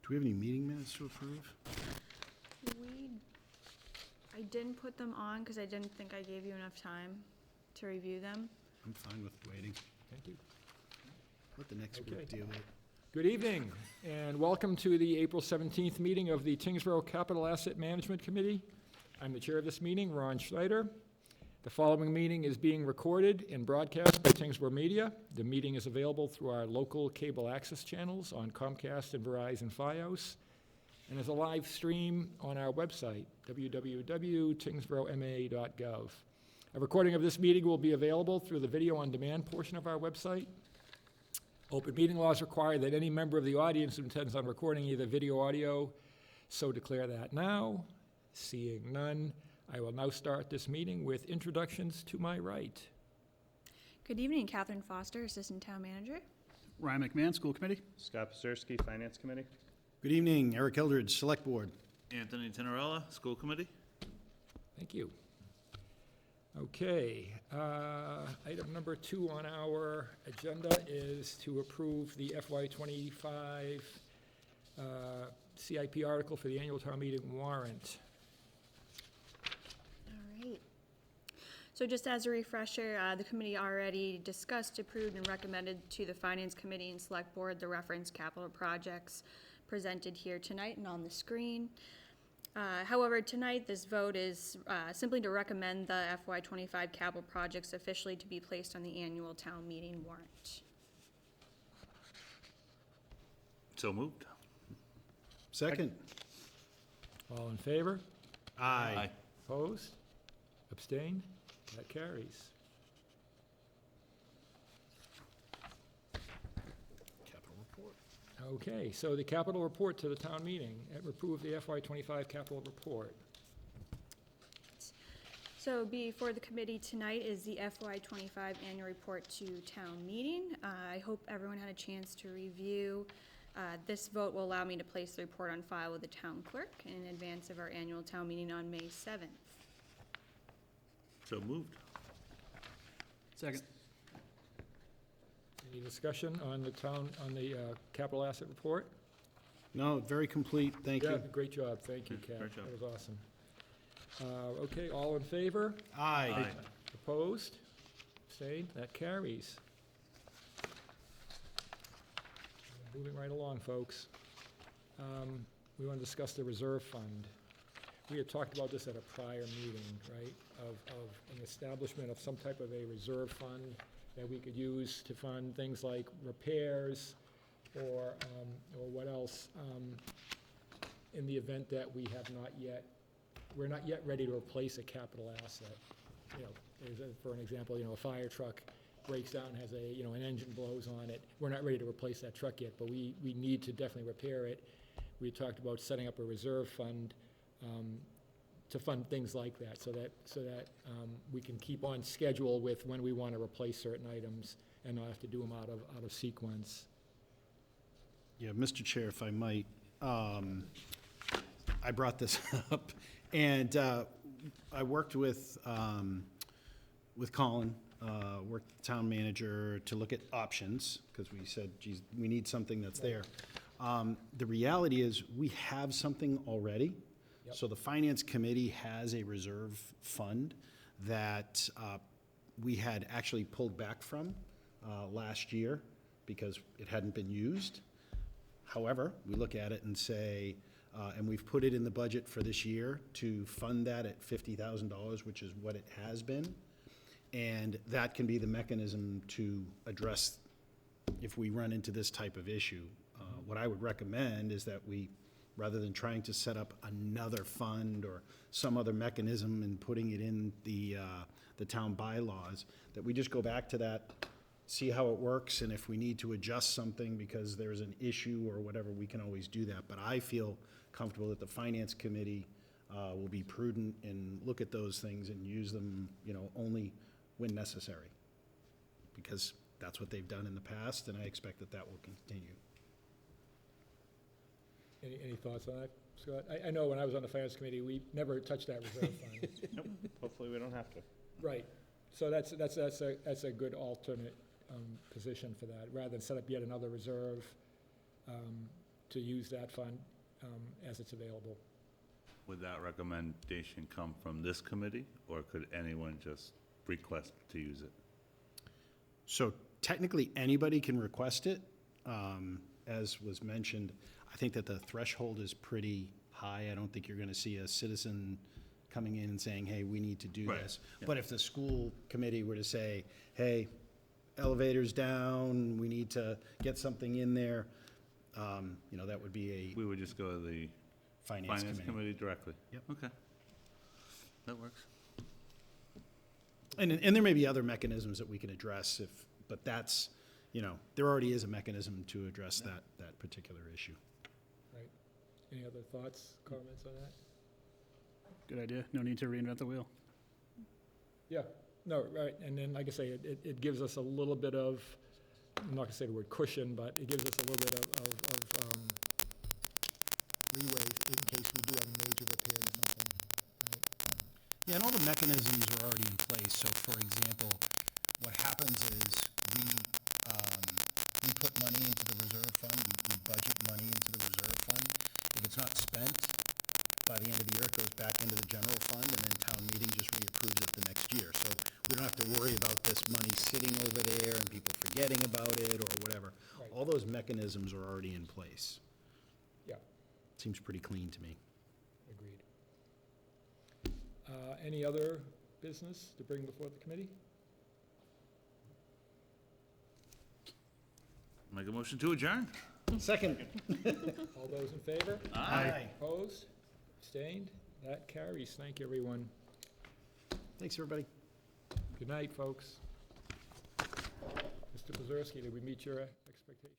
Do we have any meeting minutes to approve? I didn't put them on because I didn't think I gave you enough time to review them. I'm fine with waiting. Thank you. Let the next Okay. group deal with it. Good evening, and welcome to the April 17th meeting of the Tyngsborough Capital Asset Management Committee. I'm the chair of this meeting, Ron Schneider. The following meeting is being recorded and broadcast by Tyngsborough Media. The meeting is available through our local cable access channels on Comcast and Verizon Fios, and is a live stream on our website, www.tyngsboroughma.gov. A recording of this meeting will be available through the video on demand portion of our website. Open meeting laws require that any member of the audience who intends on recording either video or audio so declare that now. Seeing none, I will now start this meeting with introductions to my right. Good evening, Catherine Foster, Assistant Town Manager. Ryan McMahon, School Committee. Scott Pazerski, Finance Committee. Good evening, Eric Eldridge, Select Board. Anthony Tenorella, School Committee. Thank you. Okay, item number 2 on our agenda is to approve the FY25 CIP article for the annual town meeting warrant. All right. So just as a refresher, the committee already discussed, approved, and recommended to the Finance Committee and Select Board the reference capital projects presented here tonight and on the screen. However, tonight, this vote is simply to recommend the FY25 capital projects officially to be placed on the annual town meeting warrant. So moved. Second. All in favor? Aye. Opposed? Abstained? That carries. Capital report. Okay, so the capital report to the town meeting. Approve the FY25 capital report. So before the committee tonight is the FY25 annual report to town meeting. I hope everyone had a chance to review. This vote will allow me to place the report on file with the town clerk in advance of our annual town meeting on May 7th. So moved. Second. Any discussion on the capital asset report? No, very complete, thank Yeah, you. great job, thank you, Kat. Great job. That was awesome. Okay, all in favor? Aye. Opposed? Abstained? That carries. Moving right along, folks. We want to discuss the reserve fund. We had talked about this at a prior meeting, right? Of an establishment of some type of a reserve fund that we could use to fund things like repairs or what else, in the event that we're not yet ready to replace a capital asset. You know, for an example, a fire truck breaks down, has an engine blows on it. We're not ready to replace that truck yet, but we need to definitely repair it. We talked about setting up a reserve fund to fund things like that, so that we can keep on schedule with when we want to replace certain items and not have to do them out of sequence. Yeah, Mr. Chair, if I might, I brought this up, and I worked with Colin, worked with the town manager to look at options, because we said, geez, we need something that's there. The reality is, we have something already. Yep. So the Finance Committee has a reserve fund that we had actually pulled back from last year because it hadn't been used. However, we look at it and say, and we've put it in the budget for this year to fund that at $50,000, which is what it has been. And that can be the mechanism to address if we run into this type of issue. What I would recommend is that we, rather than trying to set up another fund or some other mechanism and putting it in the town bylaws, that we just go back to that, see how it works, and if we need to adjust something because there's an issue or whatever, we can always do that. But I feel comfortable that the Finance Committee will be prudent and look at those things and use them, only when necessary, because that's what they've done in the past, and I expect that will continue. Any thoughts on that, Scott? I know when I was on the Finance Committee, we never touched that reserve fund. Nope, hopefully we don't have to. Right. So that's a good alternate position for that, rather than set up yet another reserve. to use that fund as it's available. Would that recommendation come from this committee, or could anyone just request to use it? So technically, anybody can request it. As was mentioned, I think that the threshold is pretty high. I don't think you're going to see a citizen coming in and saying, hey, we need to do Right, this. yeah. But if the school committee were to say, hey, elevator's down, we need to get something in there, that would be a We would just go to the finance finance committee. committee directly? Yep. Okay. That works. And there may be other mechanisms that we can address but that's, there already is a mechanism to address that particular issue. Right? Any other thoughts, comments on that? Good idea. No need to reinvent the wheel. Yeah, no, right, and then, like I say, it gives us a little bit of, I'm not gonna say the word cushion, but it gives us a little bit of leeway in case we do have a major repair or something, right? Yeah, and all the mechanisms are already in place. So, for example, what happens is we put money into the reserve fund, we budget money into the reserve fund. If it's not spent, by the end of the year, it goes back into the general fund, and then town meeting just reapproves it the next year. So we don't have to worry about this money sitting over there and people forgetting about it or whatever. Right. All those mechanisms are already in place. Yeah, Seems pretty clean to me. agreed. Any other business to bring before the committee? Make a motion to adjourn? Second. All those in favor? Aye. Opposed? Abstained? That carries. Thank you, everyone. Thanks, everybody. Good night, folks. Mr. Pazerski, did we meet your expectations?